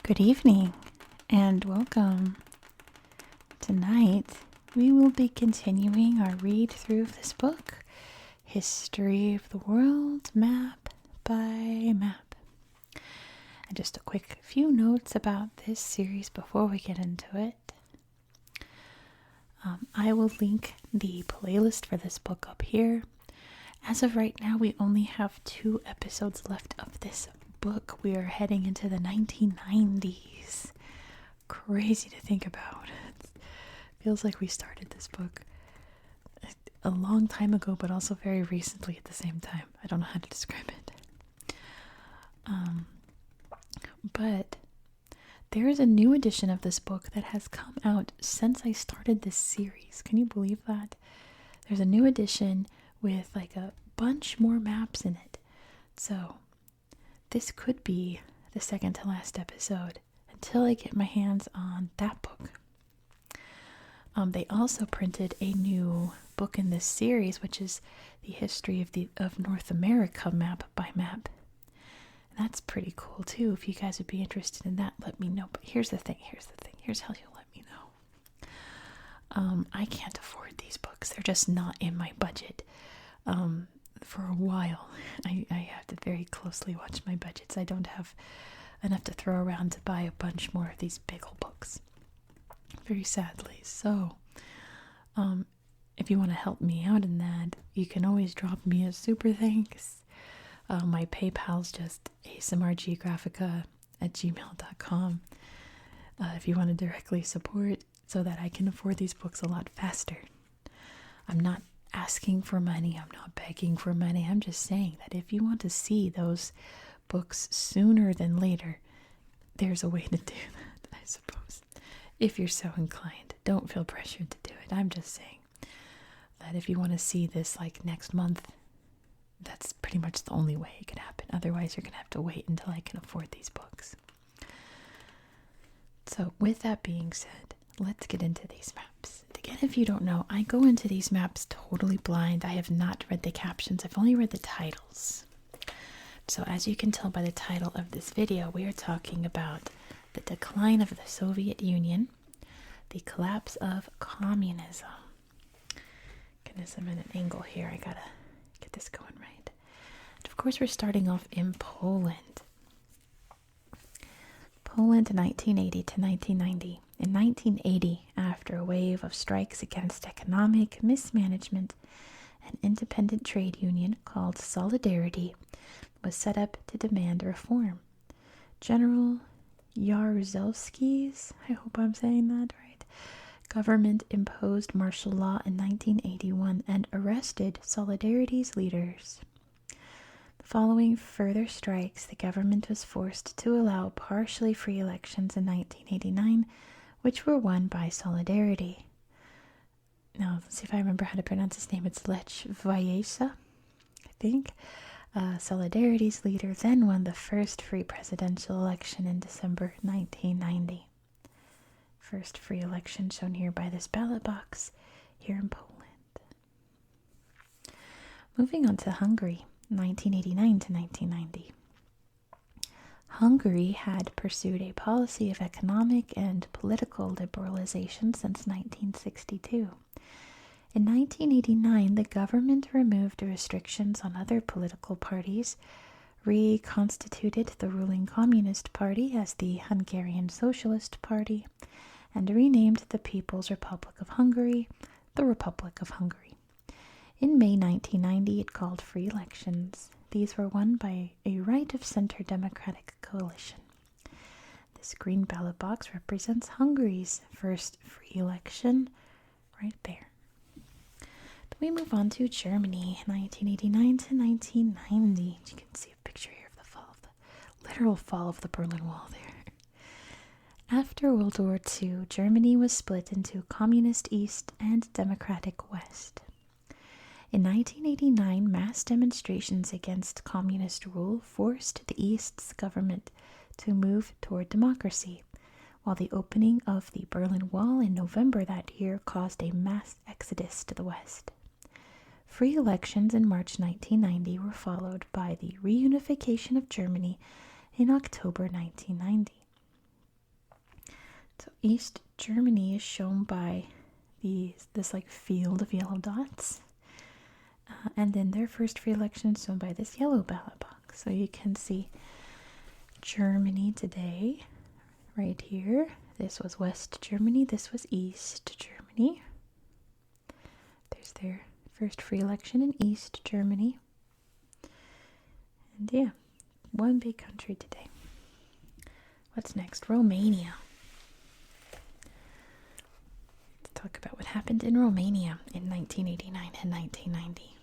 Good evening and welcome. Tonight we will be continuing our read through of this book, History of the World, Map by Map. And just a quick few notes about this series before we get into it. I will link the playlist for this book up here. As of right now, we only have 2 episodes left of this book. We are heading into the 1990s. Crazy to think about. It feels like we started this book a long time ago, but also very recently at the same time. I don't know how to describe it. But there is a new edition of this book that has come out since I started this series. Can you believe that? There's a new edition with like a bunch more maps in it. So this could be the second to last episode until I get my hands on that book. They also printed a new book in this series, which is the History of North America Map by Map. And that's pretty cool too. If you guys would be interested in that, let me know. But here's the thing. Here's how you'll let me know. I can't afford these books. They're just not in my budget. For a while, I have to very closely watch my budgets. I don't have enough to throw around to buy a bunch more of these big old books. Very sadly. So, if you want to help me out in that, you can always drop me a super thanks. My PayPal's just asmrgeographica@gmail.com. If you want to directly support so that I can afford these books a lot faster. I'm not asking for money. I'm not begging for money. I'm just saying that if you want to see those books sooner than later, there's a way to do that, I suppose. If you're so inclined, don't feel pressured to do it. I'm just saying that if you want to see this like next month, that's pretty much the only way it can happen. Otherwise, you're going to have to wait until I can afford these books. So with that being said, let's get into these maps. Again, if you don't know, I go into these maps totally blind. I have not read the captions. I've only read the titles. So as you can tell by the title of this video, we are talking about the decline of the Soviet Union, the collapse of communism. Goodness, I'm at an angle here. I gotta get this going right. And of course, we're starting off in Poland. Poland, 1980 to 1990. In 1980, after a wave of strikes against economic mismanagement, an independent trade union called Solidarity was set up to demand reform. General Jaruzelski's, I hope I'm saying that right, government imposed martial law in 1981 and arrested Solidarity's leaders. Following further strikes, the government was forced to allow partially free elections in 1989, which were won by Solidarity. Now, let's see if I remember how to pronounce his name. It's Lech Walesa, I think. Solidarity's leader then won the first free presidential election in December 1990. First free election shown here by this ballot box here in Poland. Moving on to Hungary, 1989 to 1990. Hungary had pursued a policy of economic and political liberalization since 1962. In 1989, the government removed restrictions on other political parties, reconstituted the ruling Communist Party as the Hungarian Socialist Party, and renamed the People's Republic of Hungary the Republic of Hungary. In May 1990, it called free elections. These were won by a right-of-center democratic coalition. This green ballot box represents Hungary's first free election right there. Then we move on to Germany, 1989 to 1990. You can see a picture here of the literal fall of the Berlin Wall there. After World War II, Germany was split into Communist East and Democratic West. In 1989, mass demonstrations against communist rule forced the East's government to move toward democracy, while the opening of the Berlin Wall in November that year caused a mass exodus to the West. Free elections in March 1990 were followed by the reunification of Germany in October 1990. So East Germany is shown by this like field of yellow dots. And then their first free election is shown by this yellow ballot box. So you can see Germany today, right here. This was West Germany, this was East Germany. There's their first free election in East Germany. And yeah, one big country today. What's next? Romania. Let's talk about what happened in Romania in 1989 and 1990.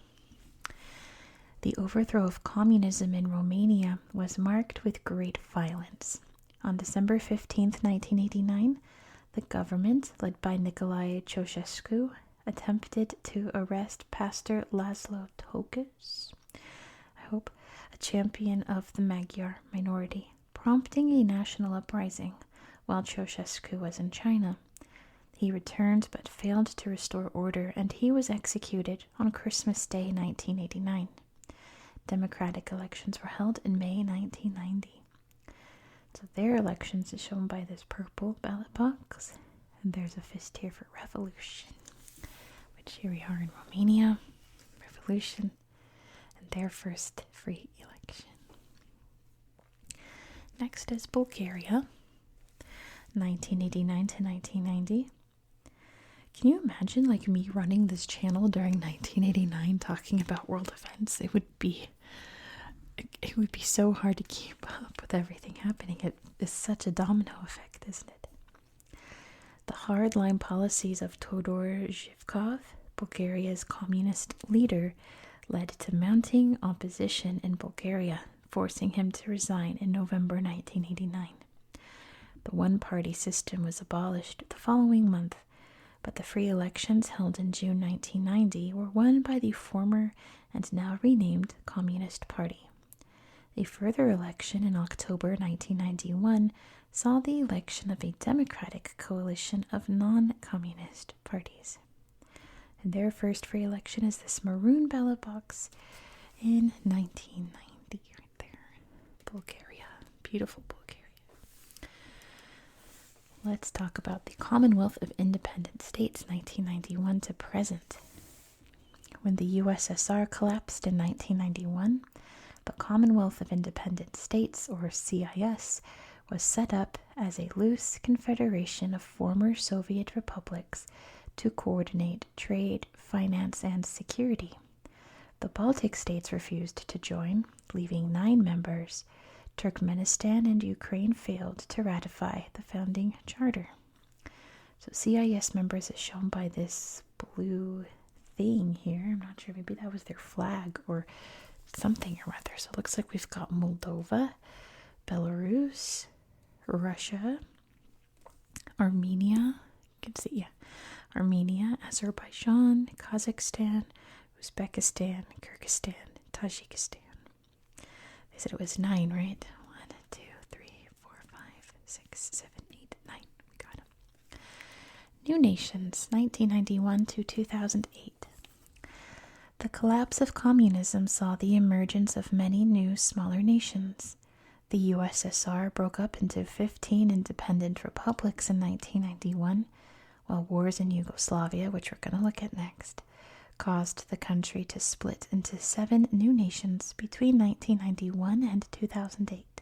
The overthrow of communism in Romania was marked with great violence. On December 15th, 1989, the government, led by Nicolae Ceausescu, attempted to arrest Pastor Laszlo Tokes, a champion of the Magyar minority, prompting a national uprising while Ceausescu was in China. He returned but failed to restore order, and he was executed on Christmas Day 1989. Democratic elections were held in May 1990. So their elections is shown by this purple ballot box. And there's a fist here for revolution, which here we are in Romania. Revolution. And their first free election. Next is Bulgaria, 1989 to 1990. Can you imagine like me running this channel during 1989 talking about world events? It would be so hard to keep up with everything happening. It is such a domino effect, isn't it? The hardline policies of Todor Zhivkov, Bulgaria's communist leader, led to mounting opposition in Bulgaria, forcing him to resign in November 1989. The one-party system was abolished the following month, but the free elections held in June 1990 were won by the former and now renamed Communist Party. A further election in October 1991 saw the election of a democratic coalition of non-communist parties. And their first free election is this maroon ballot box in 1990, right there. Bulgaria, beautiful Bulgaria. Let's talk about the Commonwealth of Independent States, 1991 to present. When the USSR collapsed in 1991, the Commonwealth of Independent States, or CIS, was set up as a loose confederation of former Soviet republics to coordinate trade, finance, and security. The Baltic states refused to join, leaving 9 members. Turkmenistan and Ukraine failed to ratify the founding charter. So CIS members is shown by this blue thing here. I'm not sure, maybe that was their flag or something or other. So it looks like we've got Moldova, Belarus, Russia, Armenia, you can see, yeah, Armenia, Azerbaijan, Kazakhstan, Uzbekistan, Kyrgyzstan, Tajikistan. They said it was 9, right? 1, 2, 3, 4, 5, 6, 7, 8, 9. We got them. New nations, 1991 to 2008. The collapse of communism saw the emergence of many new smaller nations. The USSR broke up into 15 independent republics in 1991, while wars in Yugoslavia, which we're going to look at next, caused the country to split into 7 new nations between 1991 and 2008.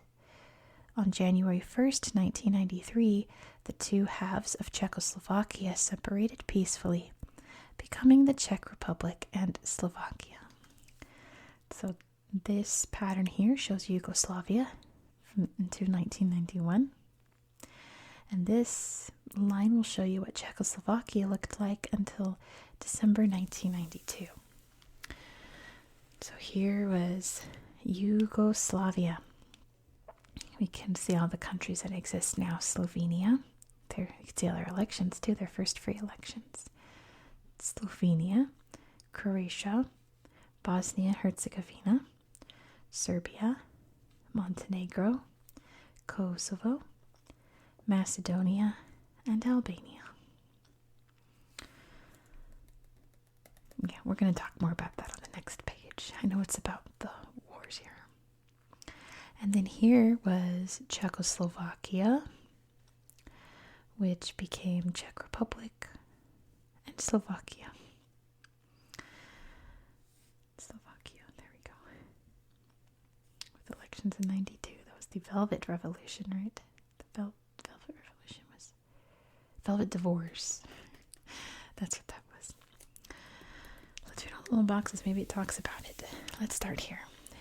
On January 1st, 1993, the 2 halves of Czechoslovakia separated peacefully, becoming the Czech Republic and Slovakia. So this pattern here shows Yugoslavia into 1991. And this line will show you what Czechoslovakia looked like until December 1992. So here was Yugoslavia. We can see all the countries that exist now. Slovenia. You can see all their elections too, their first free elections. Slovenia, Croatia, Bosnia-Herzegovina, Serbia, Montenegro, Kosovo, Macedonia, and Albania. Yeah, we're going to talk more about that on the next page. I know it's about the wars here. And then here was Czechoslovakia which became Czech Republic and Slovakia. There we go. With elections in 92. That was the Velvet Revolution, right? The Velvet Revolution was Velvet Divorce. That's what that was. Let's read all the little boxes. Maybe it talks about it. Let's start here.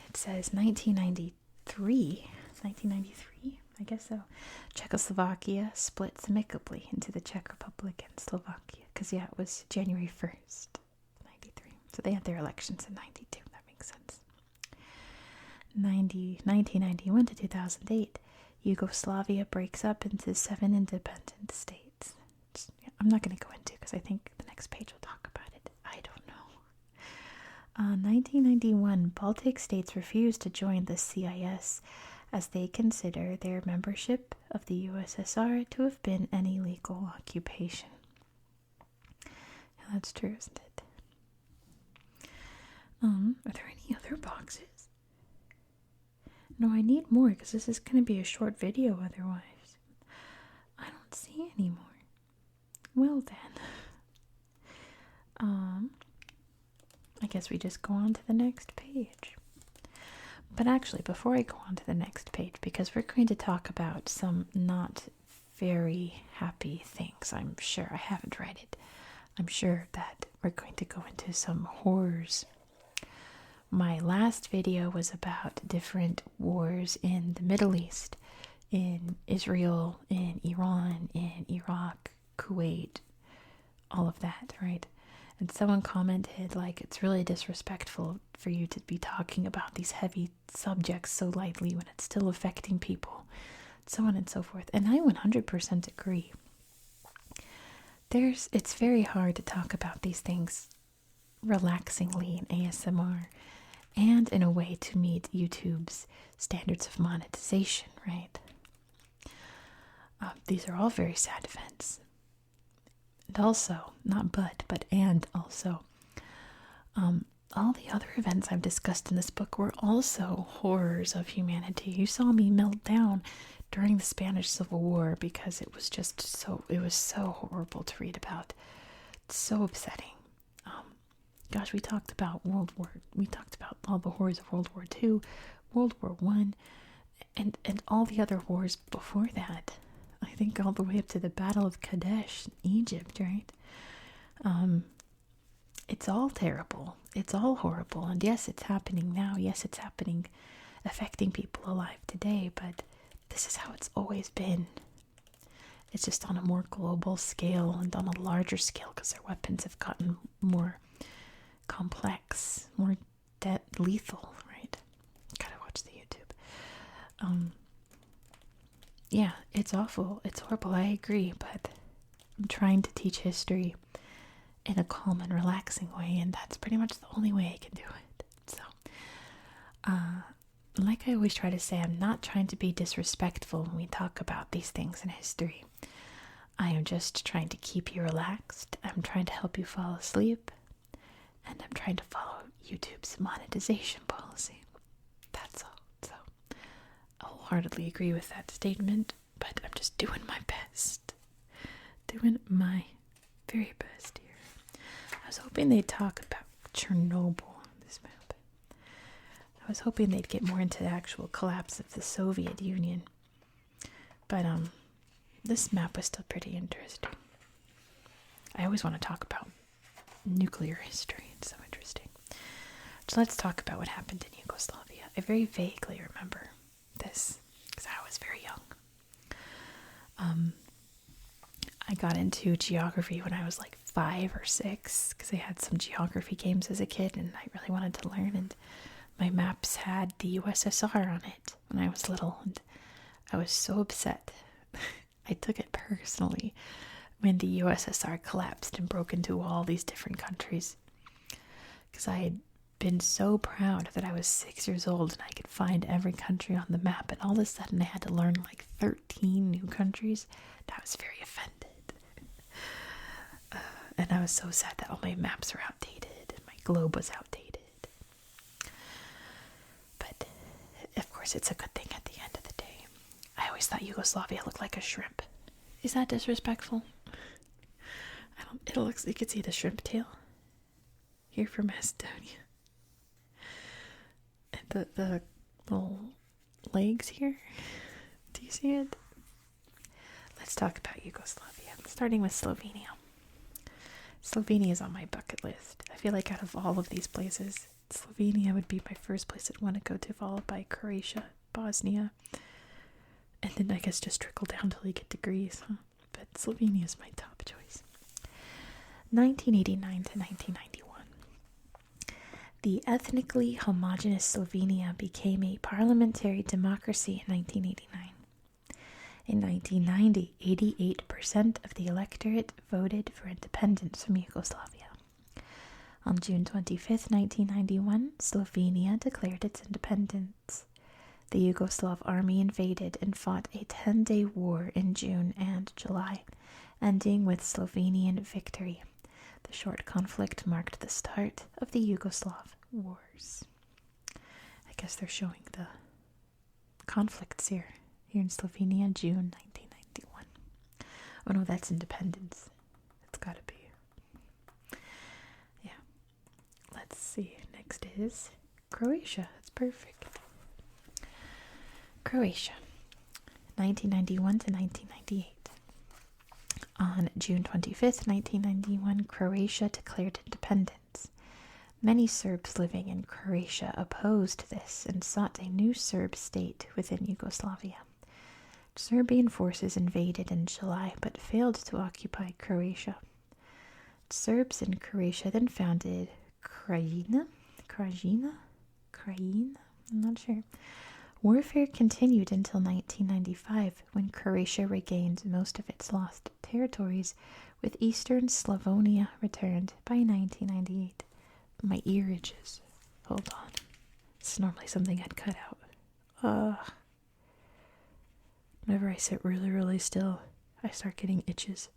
It says 1993. 1993? I guess so. Czechoslovakia splits amicably into the Czech Republic and Slovakia. Because, yeah, it was January 1st, 93. So they had their elections in 92. That makes sense. 1991 to 2008, Yugoslavia breaks up into 7 independent states. I'm not going to go into because I think the next page will talk about it. I don't know. 1991, Baltic states refused to join the CIS as they consider their membership of the USSR to have been an illegal occupation. Yeah, that's true, isn't it? Are there any other boxes? No, I need more because this is going to be a short video otherwise. I don't see any more. Well then. I guess we just go on to the next page. But actually, before I go on to the next page, because we're going to talk about some not very happy things, I'm sure. I haven't read it. I'm sure that we're going to go into some horrors. My last video was about different wars in the Middle East, in Israel, in Iran, in Iraq, Kuwait, all of that, right? And someone commented, like, it's really disrespectful for you to be talking about these heavy subjects so lightly when it's still affecting people, so on and so forth. And I 100% agree. It's very hard to talk about these things relaxingly in ASMR and in a way to meet YouTube's standards of monetization, right? These are all very sad events. And also, all the other events I've discussed in this book were also horrors of humanity. You saw me melt down during the Spanish Civil War because it was so horrible to read about. It's so upsetting. We talked about we talked about all the horrors of World War II, World War I, and all the other wars before that. I think all the way up to the Battle of Kadesh in Egypt, right? It's all terrible. It's all horrible. And yes, it's happening now. Yes, it's happening, affecting people alive today. But this is how it's always been. It's just on a more global scale and on a larger scale because their weapons have gotten more complex, more lethal, right? Gotta watch the YouTube. Yeah, it's awful. It's horrible. I agree. But I'm trying to teach history in a calm and relaxing way, and that's pretty much the only way I can do it. So, like I always try to say, I'm not trying to be disrespectful when we talk about these things in history. I am just trying to keep you relaxed. I'm trying to help you fall asleep, and I'm trying to follow YouTube's monetization policy. That's all. So, I wholeheartedly agree with that statement, but I'm just doing my best. Doing my very best here. I was hoping they'd talk about Chernobyl on this map. I was hoping they'd get more into the actual collapse of the Soviet Union. But this map was still pretty interesting. I always want to talk about nuclear history. It's so interesting. So let's talk about what happened in Yugoslavia. I very vaguely remember this because I was very young. I got into geography when I was like 5 or 6 because I had some geography games as a kid and I really wanted to learn, and my maps had the USSR on it when I was little, and I was so upset. I took it personally when the USSR collapsed and broke into all these different countries because I had been so proud that I was 6 years old and I could find every country on the map, and all of a sudden I had to learn like 13 new countries. I was very offended. And I was so sad that all my maps were outdated and my globe was outdated. But, of course, it's a good thing at the end of the day. I always thought Yugoslavia looked like a shrimp. Is that disrespectful? It looks, you could see the shrimp tail here for Macedonia. And the little legs here. Do you see it? Let's talk about Yugoslavia, starting with Slovenia. Slovenia is on my bucket list. I feel like out of all of these places, Slovenia would be my first place I'd want to go to, followed by Croatia, Bosnia, and then I guess just trickle down till you get to Greece. But Slovenia is my top choice. 1989 to 1991. The ethnically homogeneous Slovenia became a parliamentary democracy in 1989. In 1990, 88% of the electorate voted for independence from Yugoslavia. On June 25th, 1991, Slovenia declared its independence. The Yugoslav army invaded and fought a 10-day war in June and July, ending with Slovenian victory. The short conflict marked the start of the Yugoslav Wars. I guess they're showing the conflicts here in Slovenia, June 1991. Oh no, that's independence. It's gotta be. Yeah. Let's see. Next is Croatia. That's perfect. Croatia, 1991 to 1998. On June 25th, 1991, Croatia declared independence. Many Serbs living in Croatia opposed this and sought a new Serb state within Yugoslavia. Serbian forces invaded in July but failed to occupy Croatia. Serbs in Croatia then founded Krajina? I'm not sure. Warfare continued until 1995, when Croatia regained most of its lost territories, with eastern Slavonia returned by 1998. My ear itches. Hold on. It's normally something I'd cut out. Whenever I sit really, really still, I start getting itches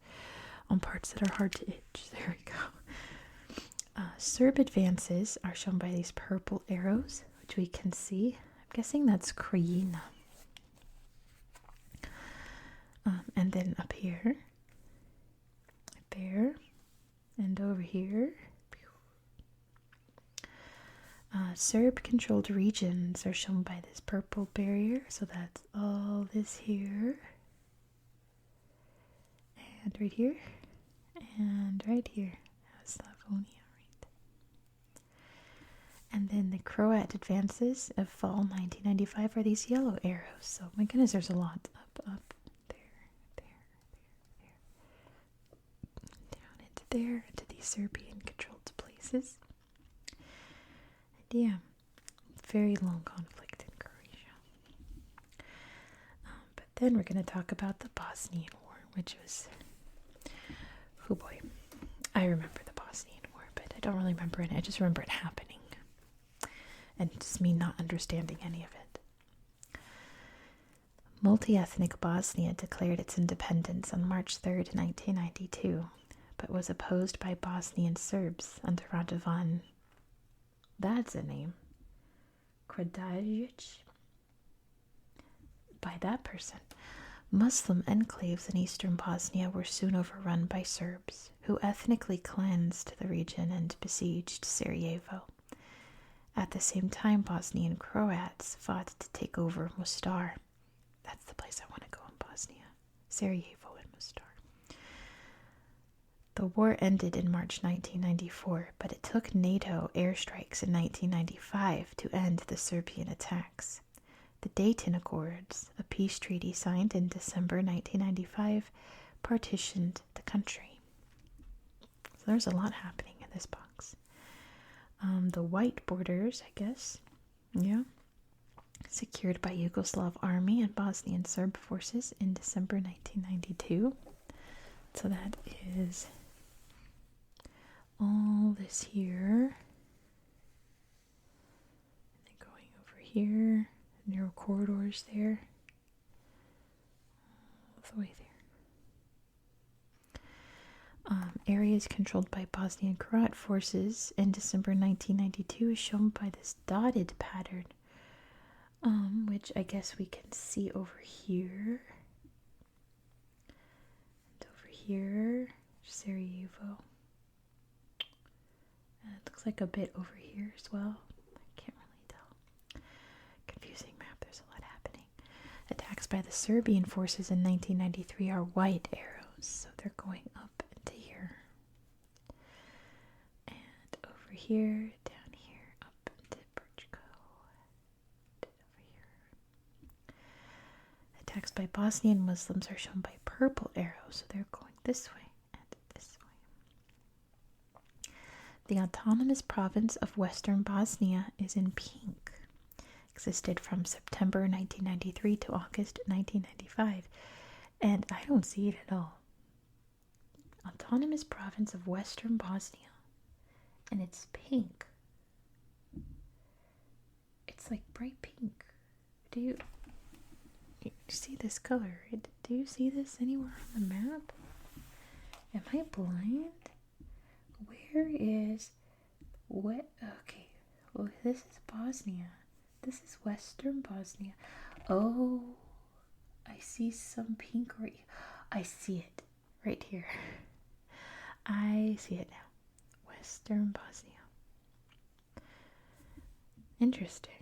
on parts that are hard to itch. There we go. Serb advances are shown by these purple arrows, which we can see. I'm guessing that's Krajina. And then up here, there, and over here. Serb-controlled regions are shown by this purple barrier, so that's all this here, and right here, and right here. Slavonia, right? And then the Croat advances of fall 1995 are these yellow arrows. So my goodness, there's a lot. Up, there, down into there, into these Serbian-controlled places. Yeah, very long conflict in Croatia. But then we're going to talk about the Bosnian War, which was, oh boy, I remember the Bosnian War, but I don't really remember it. I just remember it happening, and just me not understanding any of it. Multi-ethnic Bosnia declared its independence on March 3rd, 1992, but was opposed by Bosnian Serbs under Radovan. That's a name. Kradajic. By that person. Muslim enclaves in eastern Bosnia were soon overrun by Serbs, who ethnically cleansed the region and besieged Sarajevo. At the same time, Bosnian Croats fought to take over Mostar. That's the place I want to go in Bosnia. Sarajevo and Mostar. The war ended in March 1994, but it took NATO airstrikes in 1995 to end the Serbian attacks. The Dayton Accords, a peace treaty signed in December 1995, partitioned the country. So there's a lot happening in this box. The white borders, I guess, yeah, secured by Yugoslav army and Bosnian Serb forces in December 1992. So that is all this here, and then going over here, narrow corridors there, all the way there. Areas controlled by Bosnian Croat forces in December 1992 is shown by this dotted pattern, which I guess we can see over here. here, Sarajevo. And it looks like a bit over here as well. I can't really tell. Confusing map, there's a lot happening. Attacks by the Serbian forces in 1993 are white arrows, so they're going up into here. And over here, down here, up into Brčko. And over here. Attacks by Bosnian Muslims are shown by purple arrows, so they're going this way and this way. The autonomous province of Western Bosnia is in pink. Existed from September 1993 to August 1995, and I don't see it at all. Autonomous province of Western Bosnia, and it's pink. It's like bright pink. Do you see this color? Do you see this anywhere on the map? Am I blind? Where is what? Okay, well, this is Bosnia. This is Western Bosnia. Oh, I see some pink right. I see it right here. I see it now. Western Bosnia. Interesting.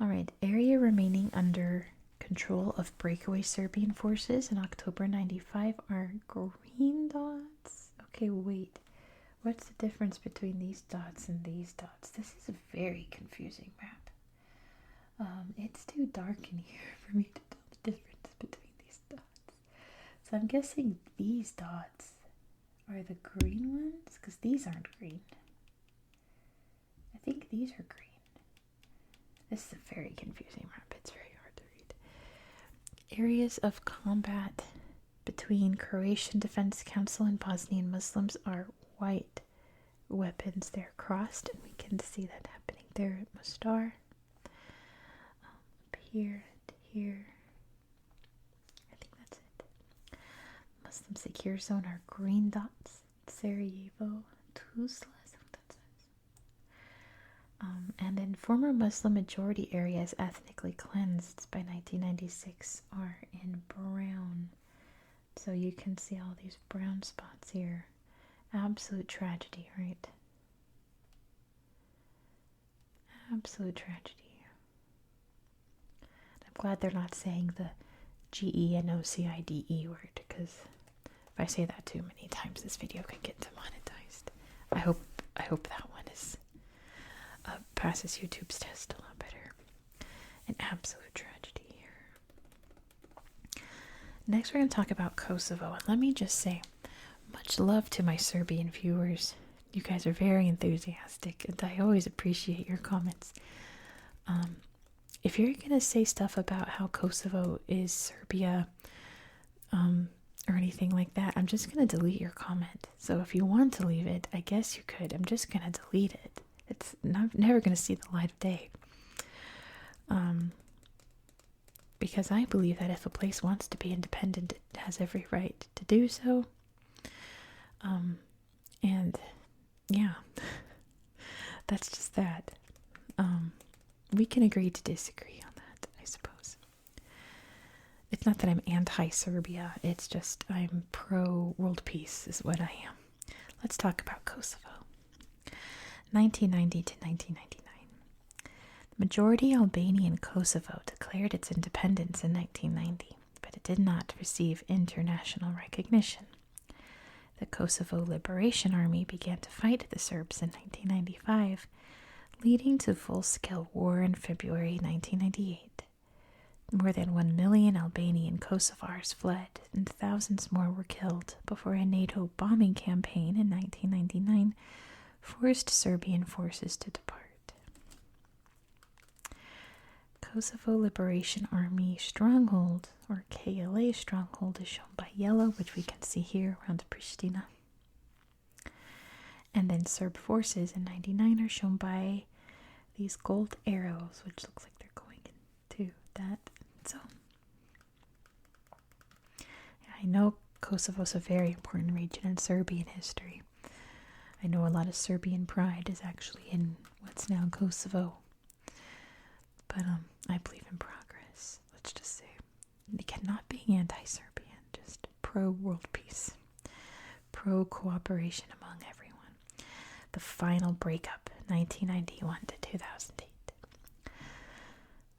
All right, area remaining under control of breakaway Serbian forces in October 95 are green dots. Okay, wait. What's the difference between these dots and these dots? This is a very confusing map. It's too dark in here for me to tell the difference between these dots. So I'm guessing these dots are the green ones, because these aren't green. I think these are green. This is a very confusing map. It's very hard to read. Areas of combat between Croatian Defense Council and Bosnian Muslims are white weapons. They're crossed, and we can see that happening there at Mostar. Up here and here. I think that's it. Muslim secure zone are green dots. Sarajevo, Tuzla. And then former Muslim majority areas ethnically cleansed by 1996 are in brown. So you can see all these brown spots here. Absolute tragedy, right? Absolute tragedy. I'm glad they're not saying the GENOCIDE word, because if I say that too many times, this video could get demonetized. I hope that one is passes YouTube's test a lot better. An absolute tragedy here. Next, we're going to talk about Kosovo. And let me just say, much love to my Serbian viewers. You guys are very enthusiastic, and I always appreciate your comments. If you're going to say stuff about how Kosovo is Serbia, or anything like that, I'm just going to delete your comment. So if you want to leave it, I guess you could. I'm just going to delete it. It's never going to see the light of day. Because I believe that if a place wants to be independent, it has every right to do so. And yeah, that's just that. We can agree to disagree on that, I suppose. It's not that I'm anti-Serbia, it's just I'm pro-world peace is what I am. Let's talk about Kosovo. 1990 to 1999. The majority Albanian Kosovo declared its independence in 1990, but it did not receive international recognition. The Kosovo Liberation Army began to fight the Serbs in 1995, leading to full-scale war in February 1998. More than 1 million Albanian Kosovars fled, and thousands more were killed before a NATO bombing campaign in 1999 forced Serbian forces to depart. Kosovo Liberation Army Stronghold, or KLA Stronghold, is shown by yellow, which we can see here around Pristina. And then Serb forces in 99 are shown by these gold arrows, which looks like they're going into that zone. I know Kosovo's a very important region in Serbian history. I know a lot of Serbian pride is actually in what's now Kosovo. But I believe in progress. Let's just say. Again, not being anti-Serbian, just pro pro-world peace, pro-cooperation among everyone. The final breakup, 1991 to 2008.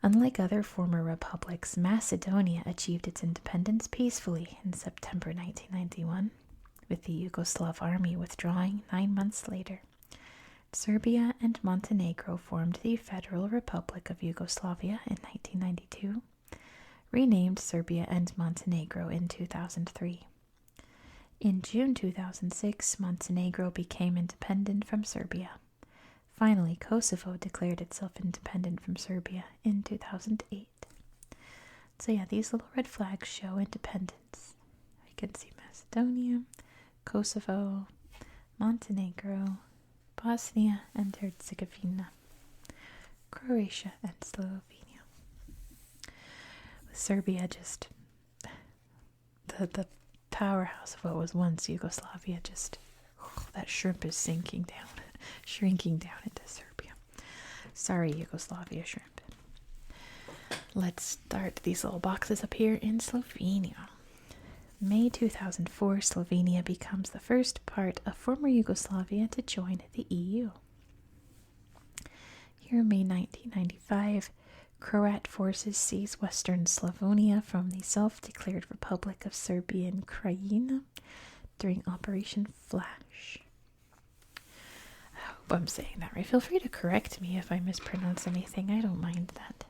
Unlike other former republics, Macedonia achieved its independence peacefully in September 1991, with the Yugoslav army withdrawing 9 months later. Serbia and Montenegro formed the Federal Republic of Yugoslavia in 1992, renamed Serbia and Montenegro in 2003. In June 2006, Montenegro became independent from Serbia. Finally, Kosovo declared itself independent from Serbia in 2008. So yeah, these little red flags show independence. You can see Macedonia, Kosovo, Montenegro, Bosnia and Herzegovina, Croatia and Slovenia. With Serbia just the powerhouse of what was once Yugoslavia, just that shrimp is shrinking down into Serbia. Sorry, Yugoslavia shrimp. Let's start these little boxes up here in Slovenia. May 2004, Slovenia becomes the first part of former Yugoslavia to join the EU. Here, May 1995, Croat forces seize western Slavonia from the self-declared Republic of Serbian Krajina during Operation Flash. I hope I'm saying that right. Feel free to correct me if I mispronounce anything. I don't mind that.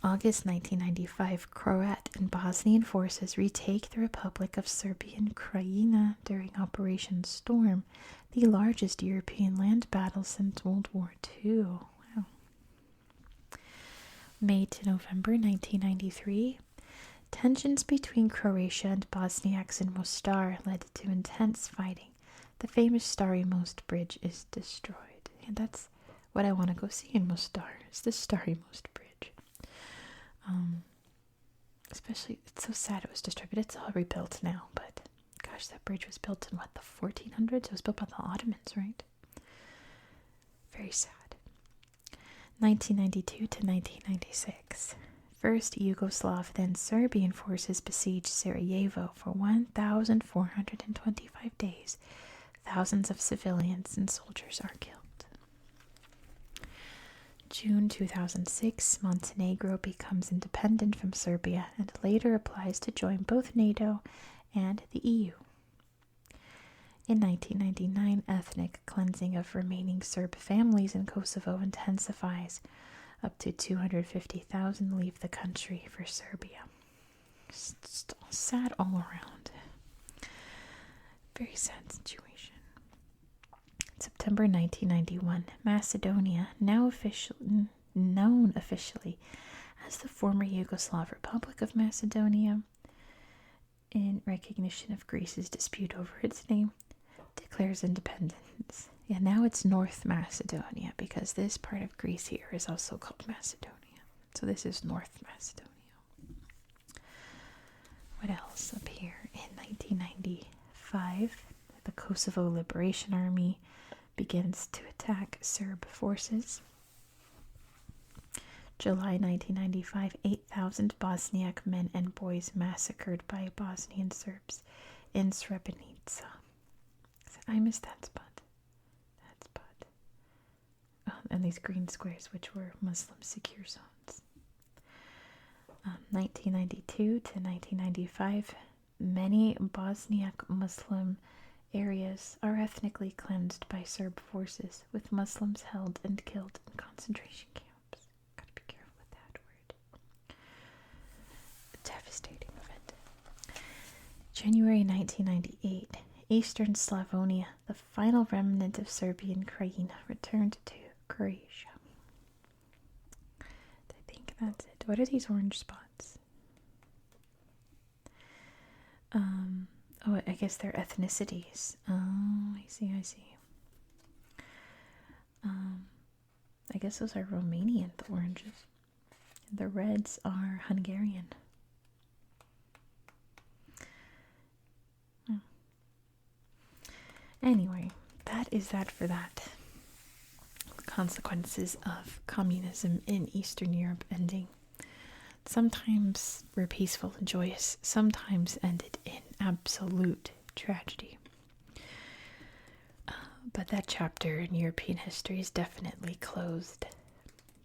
August 1995, Croat and Bosnian forces retake the Republic of Serbian Krajina during Operation Storm, the largest European land battle since World War II. Wow. May to November 1993, tensions between Croatia and Bosniaks in Mostar led to intense fighting. The famous Stari Most Bridge is destroyed. And that's what I want to go see in Mostar, is the Stari Most Bridge. Especially, it's so sad it was destroyed, but it's all rebuilt now. But gosh, that bridge was built in the 1400s? It was built by the Ottomans, right? Very sad. 1992 to 1996. First Yugoslav, then Serbian forces besieged Sarajevo for 1,425 days. Thousands of civilians and soldiers are killed. June 2006, Montenegro becomes independent from Serbia and later applies to join both NATO and the EU. In 1999, ethnic cleansing of remaining Serb families in Kosovo intensifies. Up to 250,000 leave the country for Serbia. Sad all around. Very sad situation. September 1991, Macedonia, now known officially as the former Yugoslav Republic of Macedonia, in recognition of Greece's dispute over its name, declares independence. Yeah, now it's North Macedonia because this part of Greece here is also called Macedonia. So this is North Macedonia. What else up here? In 1995, the Kosovo Liberation Army begins to attack Serb forces. July 1995, 8,000 Bosniak men and boys massacred by Bosnian Serbs in Srebrenica. I missed that spot. Oh, and these green squares, which were Muslim secure zones. 1992 to 1995, many Bosniak Muslim areas are ethnically cleansed by Serb forces, with Muslims held and killed in concentration camps. Gotta be careful with that word. A devastating event. January 1998, Eastern Slavonia, the final remnant of Serbian Krajina, returned to Croatia. I think that's it. What are these orange spots? Oh, I guess they're ethnicities. Oh, I see. I guess those are Romanian, the oranges. The reds are Hungarian. Anyway, that is that for that. Consequences of communism in Eastern Europe ending. sometimes were peaceful and joyous, sometimes ended in absolute tragedy. But that chapter in European history is definitely closed.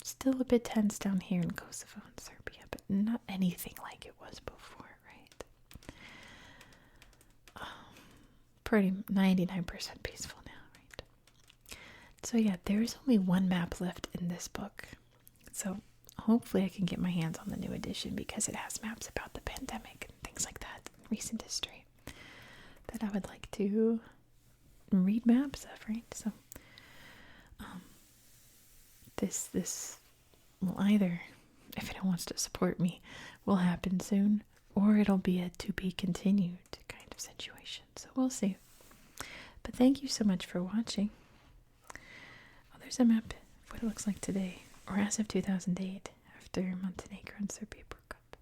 Still a bit tense down here in Kosovo and Serbia, but not anything like it was before, right? Pretty 99% peaceful now, right? So yeah, there's only one map left in this book. So hopefully I can get my hands on the new edition because it has maps about the pandemic and things like that in recent history that I would like to read maps of, right? So this will either, if anyone wants to support me, will happen soon, or it'll be a to be continued kind of situation. So we'll see. But thank you so much for watching. Oh, there's a map of what it looks like today, or as of 2008, after Montenegro and Serbia broke up.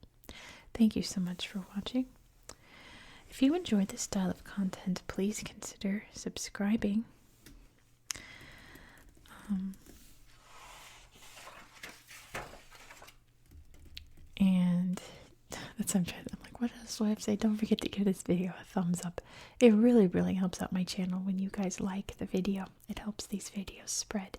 Thank you so much for watching. If you enjoyed this style of content, please consider subscribing. And that's I'm like, what else do I have to say? Don't forget to give this video a thumbs up. It really, really helps out my channel when you guys like the video. It helps these videos spread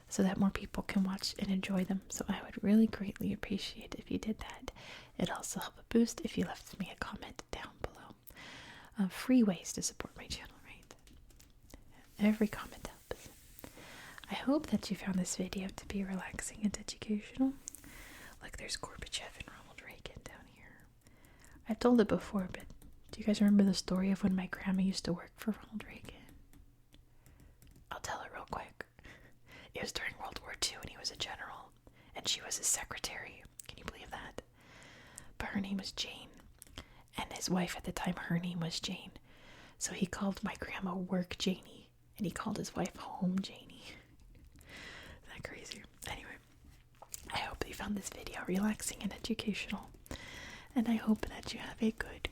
so that more people can watch and enjoy them. So I would really greatly appreciate if you did that. It also help a boost if you left me a comment down below. Free ways to support my channel, right? Every comment helps. I hope that you found this video to be relaxing and educational. Like there's Gorbachev and Ronald Reagan down here. I've told it before, but do you guys remember the story of when my grandma used to work for Ronald Reagan? I'll tell it real quick. It was during World War II and he was a general, and she was his secretary. Can you believe that? But her name was Jane, and his wife at the time, her name was Jane. So he called my grandma Work Janie, and he called his wife Home Janie. Isn't that crazy? Anyway, I hope you found this video relaxing and educational, and I hope that you have a good